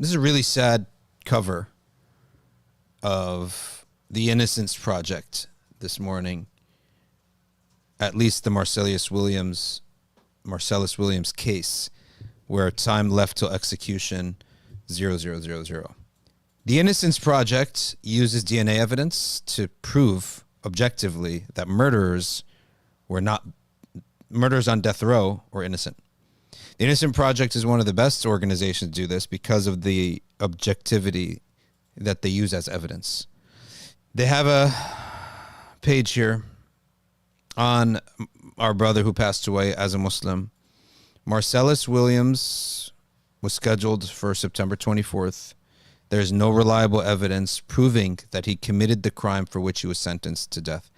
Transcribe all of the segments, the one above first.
This is a really sad cover of the Innocence Project this morning. At least the Marcellus Williams case, where time left till execution 0000. The Innocence Project uses DNA evidence to prove objectively that murderers on death row were innocent. The Innocent Project is one of the best organizations to do this because of the objectivity that they use as evidence. They have a page here on our brother who passed away as a Muslim. Marcellus Williams was scheduled for September 24th. There's no reliable evidence proving that he committed the crime for which he was sentenced to death.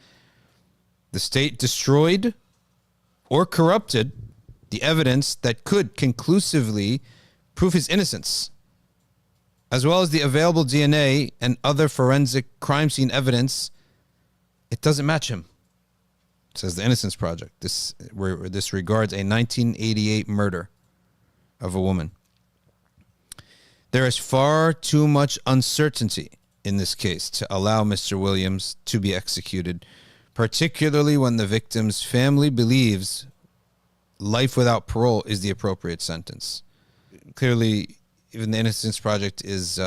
The state destroyed or corrupted the evidence that could conclusively prove his innocence, as well as the available DNA and other forensic crime scene evidence. It doesn't match him, says the Innocence Project. This regards a 1988 murder of a woman. There is far too much uncertainty in this case to allow Mr. Williams to be executed, particularly when the victim's family believes life without parole is the appropriate sentence. Clearly, even the Innocence Project is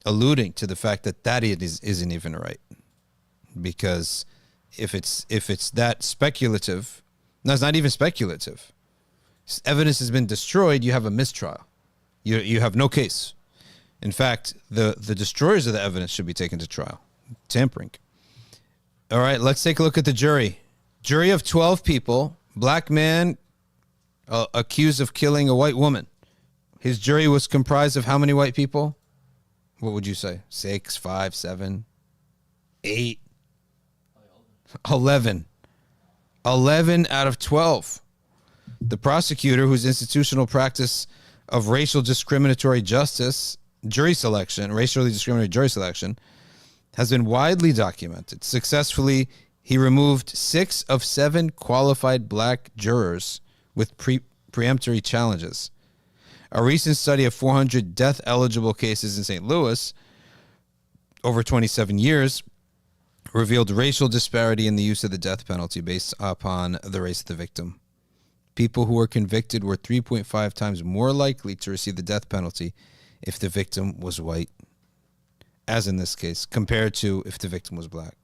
alluding to the fact that isn't even right, because if it's that speculative, no, it's not even speculative. Evidence has been destroyed. You have a mistrial. You have no case. In fact, the destroyers of the evidence should be taken to trial. Tampering. All right, let's take a look at the jury. Jury of 12 people. Black man accused of killing a white woman. His jury was comprised of how many white people? What would you say? 6, 5, 7, 8, 11. 11 out of 12. The prosecutor, whose institutional practice of racially discriminatory jury selection, has been widely documented. Successfully, he removed 6 of 7 qualified black jurors with preemptory challenges. A recent study of 400 death-eligible cases in St. Louis over 27 years revealed racial disparity in the use of the death penalty based upon the race of the victim. People who were convicted were 3.5 times more likely to receive the death penalty if the victim was white, as in this case, compared to if the victim was black.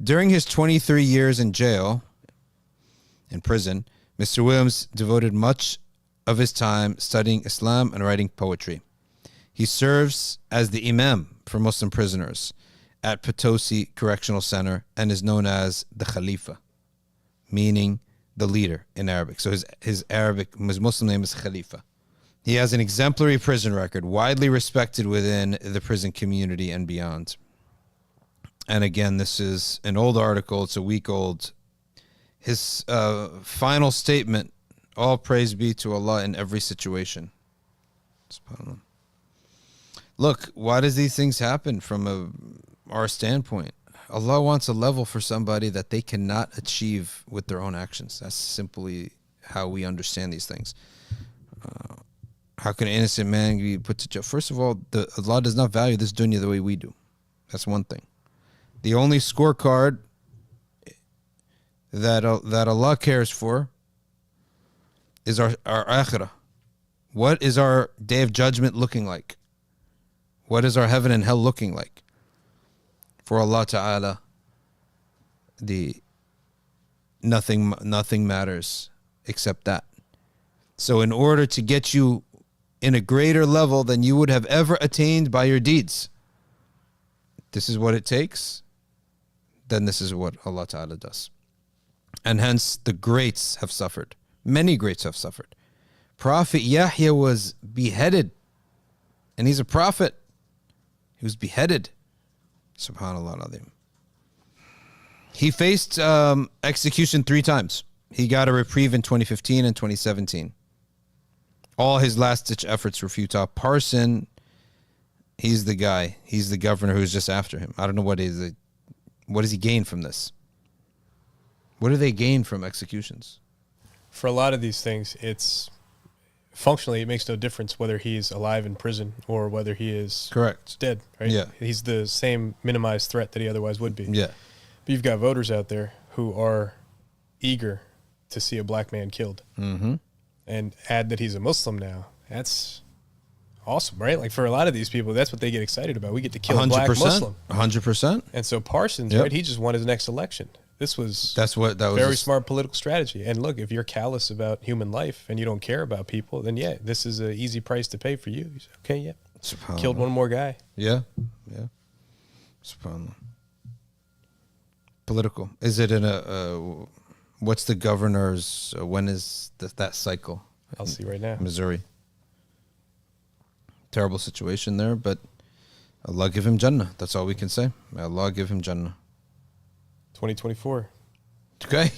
During his 23 years in prison, Mr. Williams devoted much of his time studying Islam and writing poetry. He serves as the imam for Muslim prisoners at Potosi Correctional Center and is known as the Khalifa, meaning the leader in Arabic. So his Muslim name is Khalifa. He has an exemplary prison record, widely respected within the prison community and beyond. And again, this is an old article. It's a week old. His final statement, all praise be to Allah in every situation. Look, why does these things happen from our standpoint? Allah wants a level for somebody that they cannot achieve with their own actions. That's simply how we understand these things. How can an innocent man be put to jail? First of all, Allah does not value this dunya the way we do. That's one thing. The only scorecard that Allah cares for is our akhirah. What is our day of judgment looking like? What is our heaven and hell looking like? For Allah Ta'ala, nothing matters except that. So in order to get you in a greater level than you would have ever attained by your deeds, this is what it takes, then this is what Allah Ta'ala does. And hence the greats have suffered. Many greats have suffered. Prophet Yahya was beheaded, and he's a prophet. He was beheaded. Subhanallah al-Azim. He faced execution 3 times. He got a reprieve in 2015 and 2017. All his last-ditch efforts were futile. Parson, he's the guy. He's the governor who's just after him. I don't know what does he gain from this? What do they gain from executions? For a lot of these things, it's functionally, it makes no difference whether he's alive in prison or whether he is Correct. dead, right? Yeah. He's the same minimized threat that he otherwise would be. Yeah. But you've got voters out there who are eager to see a black man killed. Mm-hmm. And add that he's a Muslim now. That's awesome, right? Like for a lot of these people, that's what they get excited about. We get to kill a black Muslim. 100%. And so Parsons, Yep. right, he just won his next election. That was very smart political strategy. And look, if you're callous about human life and you don't care about people, then yeah, this is an easy price to pay for you. Okay, yeah. Killed one more guy. Yeah. Yeah. SubhanAllah. Political. Is it in a what's the governor's when is that cycle? I'll see right now. Missouri. Terrible situation there, but Allah give him Jannah. That's all we can say. Allah give him Jannah. 2024. Okay.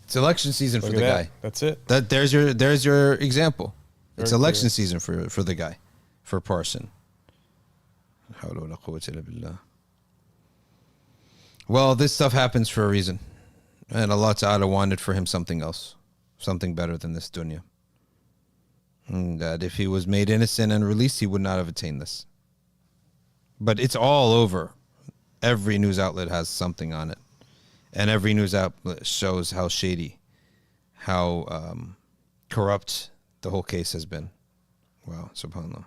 It's election season for the guy. That's it. There's your example. It's Very election clear. season for the guy, for Parson. Well, this stuff happens for a reason. And Allah Ta'ala wanted for him something else. Something better than this dunya. And that if he was made innocent and released, he would not have attained this. But it's all over. Every news outlet has something on it. And every news outlet shows how shady, how corrupt the whole case has been. Wow, subhanAllah.